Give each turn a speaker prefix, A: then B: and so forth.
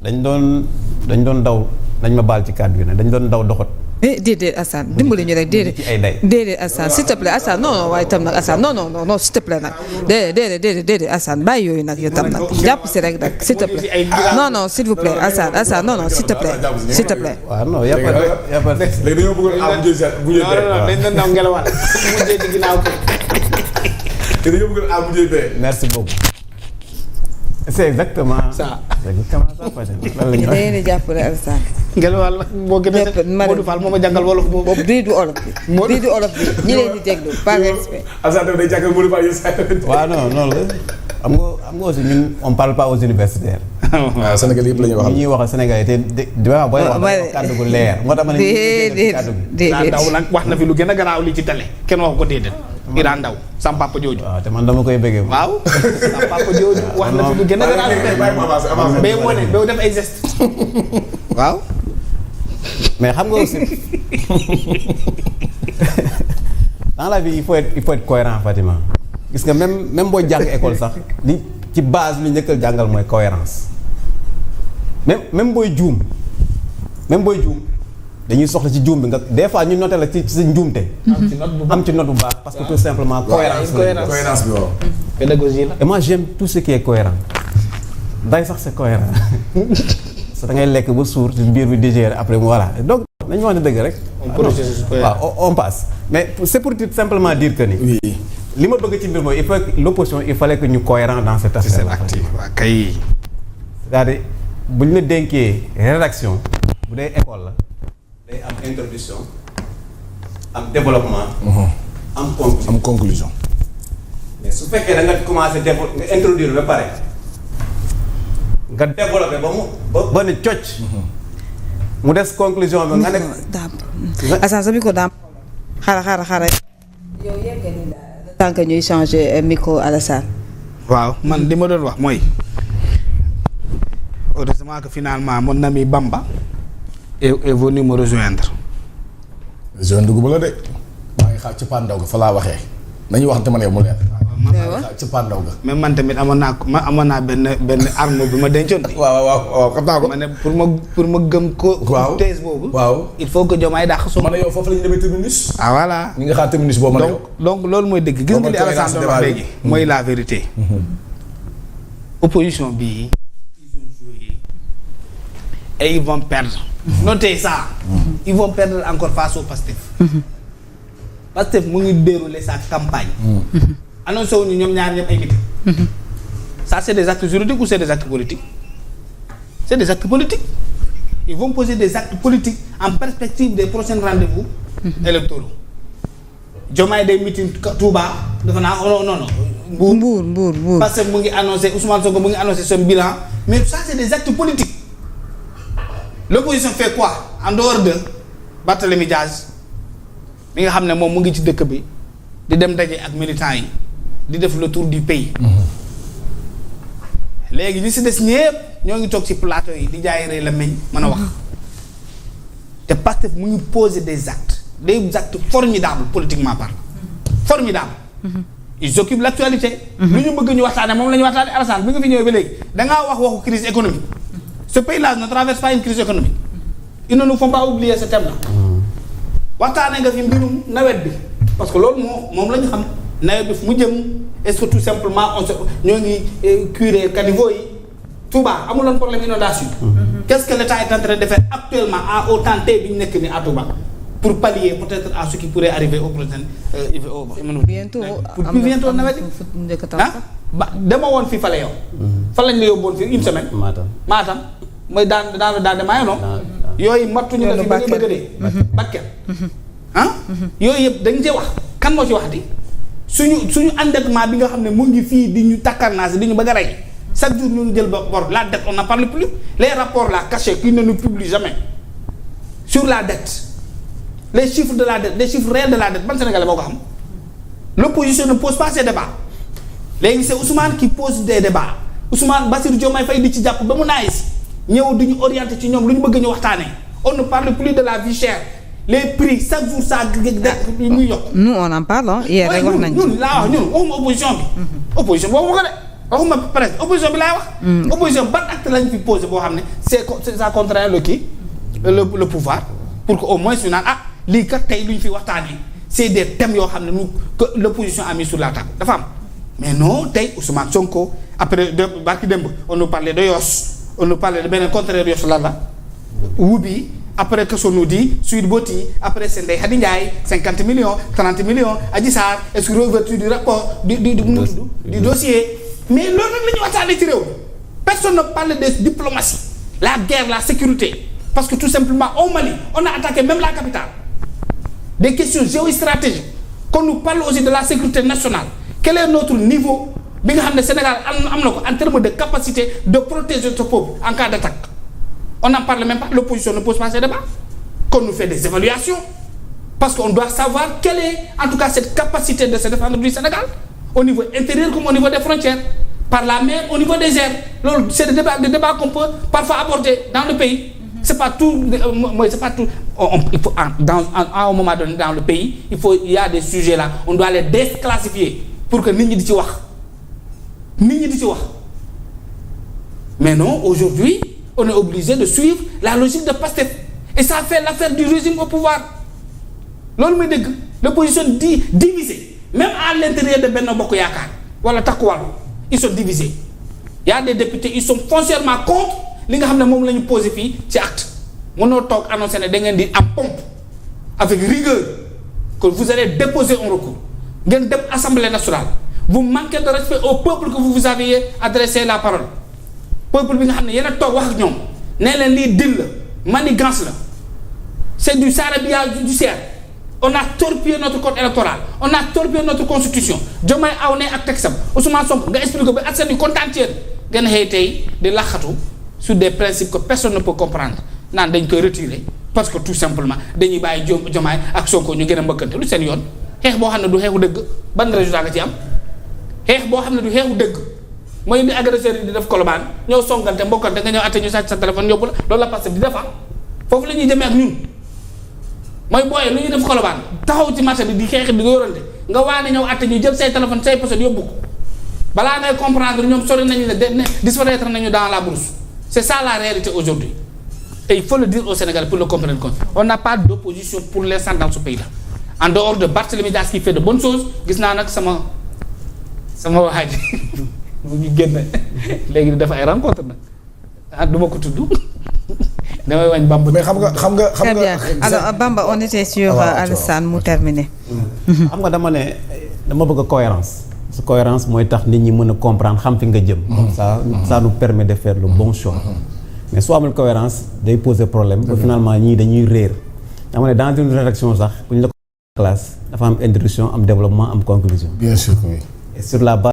A: dañ doon daw nañ ma baal ci kàddu gi ne dañ doon daw doxat.
B: déedéet Assane dimbali ñu rek déedéet Assane s'il te plaît Assane non waaye tam nag Assane non s'il te plaît nag déedéet Assane bàyyi yooyu nag yow tam nag jàpp si rek nag s'il te plaît non s'il vous plaît Assane non s'il te plaît.
A: waaw non y' a pas de.
C: léegi dañoo bëggoon am bu ñu
D: dañ doon daw ngelawaat mu jël ci ginnaaw ko.
C: te dañoo bëggoon am bu ñu
A: merci beaucoup. c'est exactement ça.
B: da ngeen di jàppale Assane.
D: ngelawal boo gënee Modou Fall moo ma jàngal wolof boobu.
B: bii du olof bi. bii du olof bi ñi leen di déglu par respect.
C: Assane day jàngal Modou Fall yéen
A: waaw non noonu la xam nga aussi ñun on parle pas aux universitaires.
C: waaw Sénégal yëpp la ñuy waxal.
A: ñi ñuy wax Sénégal te di booy wax kàddu gu leer. moo tax ma ne
D: Iran Ndaw nag wax na fi lu gën a garaaw li ci télé kenn wax ko déedéet. Iran Ndaw sam papa jooju.
A: waaw te man dama koy bëggee.
D: waaw sam papa jooju wax na fi lu gën a garaaw. mais moo ne ba def ay geste waaw.
A: mais xam nga aussi dans la vie il faut être cohérent Fatima. gis nga même boo jàng école sax li ci base li njëkkal jàngal mooy cohérence même booy juum dañuy soxla ci juum bi nga des fois ñu noté la ci sa njuumte. am ci note bu baax parce que tout simplement cohérence
C: bi waaw.
D: pédagogie la.
A: et moi j'aime tout ce qui est cohérent day sax c'est cohérent sa da ngay lekk ba suur ci biir bi digérer après voilà donc nañu wax ne dëgg rek. waaw on passe mais c'est pour simplement dire que ni.
C: oui.
A: li ma bëgg ci mbir mooy l'opposition il fallait que ñu cohérent dans cette affaire.
D: waaw kay.
A: c'est-à-dire bu ñu la dénkee rédaction bu dee école la day am introduction am développement. am conclusion. mais su fekkee da nga commencé nga introduire ba pare nga développé ba ne cocc. mu des conclusion bi nga nekk.
B: Assane sa micro daam. xaaral. yow yeggali la. tant que ñuy changer micro Alassane.
D: waaw man li ma doon wax mooy heureusement que finalement mon ami Bamba est venu me rejoindre.
C: dugub la de. maa ngi xaar ci pandaw ga fa laa waxee. nañu waxante ma ne mu leer. ci pandaw ga.
D: mais man tamit amoon naa benn arme bi ma dencoon.
C: waaw xam naa ko.
D: ma ne pour ma gëm ko.
C: waaw
D: thèse boobu.
C: waaw
D: il faut que Diomaye dàq so.
C: ma ne yow foofu la ñu demee terminus.
D: ah voilà.
C: ñu ngi xaar terminus boobu ma ne yow.
D: donc loolu mooy dëgg gis nga li Alassane doon wax léegi. mooy la vérité. opposition bii. ils ont joué et ils vont perdre. notez ça. ils vont perdre encore face au Pastef. Pastef mu ngi dérouler sa campagne. annoncé wuñu ñoom ñaar ñëpp ay meeting. ça c'est des actes juridiques ou c'est des actes politiques? C'est des actes politiques. Ils vont poser des actes politiques en perspective des prochains rendez-vous électoraux. Diomaye day meeting Touba dafa naa non. Mbour. parce que mu ngi annoncé Ousmane Sonko mu ngi annoncé son bilan mais ça c'est des actes politiques. L'opposition fait quoi en dehors de Barthélémy Diaz mi nga xam ne moom mu ngi ci dëkk bi di dem daje ak militants yi di def le tour du pays. léegi ñi si des ñëpp ñoo ngi toog ci plateau yi di jaay rey la meñ mën a wax te Pastef mu ngi poser des actes formidables politiquement parlant formidables. ils occupent l'actualité. lu ñu bëgg ñu waxtaane moom la ñu waxtaane. Alassane bi nga fi ñëwee ba léegi dangaa waxu crise économique. Ce pays-là ne traverse pas une crise économique. Ils ne nous font pas oublier ce thème-là. waxtaane nga fi mbirum nawet bi parce que loolu moom la ñu xam nawet bi fu mu jëm est-ce que tout simplement ñoo ngi curer caniveau yi Touba amuloon problème inondation. Qu'est-ce que l'État est en train de faire actuellement au temps bi ñu nekk ni à Touba pour pallier peut-être à ce qui pourrait arriver au prochain bientôt nawet bi dama woon fi fale yow. fa lañ la yóbboon fi une semaine. Matam mooy daan de maayo yooyu mattuñu la fi ba nga bëgg a dee. Bakel yooyu yëpp dañ cee wax kan moo ci wax di suñu endettement bi nga xam ne mu ngi fii di ñu takkarnaase di ñu bëgg a rey chaque jour ñu jël bor la dette on n'en parle plus les rapports là cachés qui ne nous publient jamais sur la dette les chiffres de la dette les chiffres réels de la dette ban Sénégalais moo ko xam. L'opposition ne pose pas ces débats léegi c'est Ousmane qui pose des débats Ousmane Bassirou Diomaye Faye di ci jàpp ba mu naay si ñëw di ñu orienté ci ñoom lu ñu bëgg ñu waxtaanee on ne parle plus de la vie chère les prix chaque jour ça yi ñuy yokk.
B: nous on en parle hier rek wax nañu.
D: ñun laa wax ñun waxuma opposition bi. opposition boobu ko de waxuma presque opposition bi laay wax. opposition ban acte lañ fi posé boo xam ne ça contraint le kii le pouvoir pour que au moins ñu naan lii kat tey lu ñu fi waxtaanee c'est des thèmes yoo xam ne que l'opposition a mis sur la table dafa am mais non tey Ousmane Sonko après barki démb on nous parlait de Yoss on nous parlait de beneen contraire Yoss lan la Wubi après que nous dit Sweet Beauty après c'est Ndeye Khady Ndiaye 50 millions 30 millions Adji Sarr est-ce que réouverture du rapport du dossier mais loolu nag la ñuy waxtaanee ci réew personne ne parle de diplomatie la guerre la sécurité parce que tout simplement au Mali on a attaqué même la capitale des questions géostratégiques qu'on nous parle aussi de la sécurité nationale quel est notre niveau bi nga xam ne Sénégal am na ko en termes de capacité de protéger ce peuple en cas d'attaque on n'en parle même pas l'opposition ne pose pas ces débats qu'on nous fait des évaluations parce qu'on doit savoir quelle est en tout cas cette capacité de se défendre du Sénégal au niveau intérieur comme au niveau des frontières par la mer au niveau des airs loolu c'est des débats qu'on peut parfois aborder dans le pays c'est pas tout c'est pas tout il faut à un moment donné dans le pays il y a des sujets là on doit les déclassifier pour que nit ñi di ci wax mais non aujourd'hui on est obligé de suivre la logique de Pastef et ça fait l'affaire du régime au pouvoir loolu muy dëgg l'opposition divisée même à l'intérieur de Benno Bokk Yaakaar wala Takku Wallu ils sont divisés il y a des députés ils sont foncièrement contre li nga xam ne moom la ñu posé fii ci acte mënoo toog annoncé ne da ngeen di am pompe avec rigueur que vous allez déposer un recours ngeen dem Assemblée nationale vous manquez de respect au peuple que vous aviez adressé la parole peuple bi nga xam ne yéen a toog wax ak ñoom nee leen lii dil la manigance la c'est du charabia judiciaire on a torpillé notre code électoral on a torpillé notre constitution Diomaye aw ne ak texam Ousmane Sonko nga expliqué ba askan wi kontaan ci ngeen xëy tey di laxatu sur des principes que personne ne peut comprendre naan dañ koy retirer parce que tout simplement dañuy bàyyi Diomaye ak Sonko ñu gën a mbëkkante lu seen yoon xeex boo xam ne du xeexu dëgg ban résultat nga ci am xeex boo xam ne du xeexu dëgg mooy indi agresseur yi di def kolobaan ñëw songante mbokkante nga ñëw atte ñu sàcc sa téléphone yóbbu la loolu la parce que di defa foofu la ñuy jëmee ak ñun mooy booyee lu ñuy def kolobaan taxaw ci marché bi di xeex di yorante nga waane ñëw atte ñu jël say téléphone say pochette yóbbu ko balaa ngay comprendre ñoom sori nañu ne disparaître nañu dans la brousse c'est ça la réalité aujourd'hui et il faut le dire au Sénégal pour le comprendre compte on n'a pas d'opposition pour l'instant dans ce pays-là en dehors de Barthélémy Dias qui fait de bonnes choses gis naa nag sama waa ji mu ngi génn léegi di def ay rencontre nag du ma ko tudd damay wañ Bamba.
C: mais xam nga.
B: très bien alors Bamba on était sur Alassane mu terminé.
A: xam nga dama bëgg cohérence su cohérence mooy tax nit ñi mën a comprendre xam fi nga jëm. comme ça nous permet de faire le bon choix. mais soo amul cohérence day poser problème. ba finalement ñii dañuy réer. dama ne dans une rédaction sax bu ñu la ko classe dafa am introduction am développement am conclusion.
C: bien sûr oui.
A: et sur la base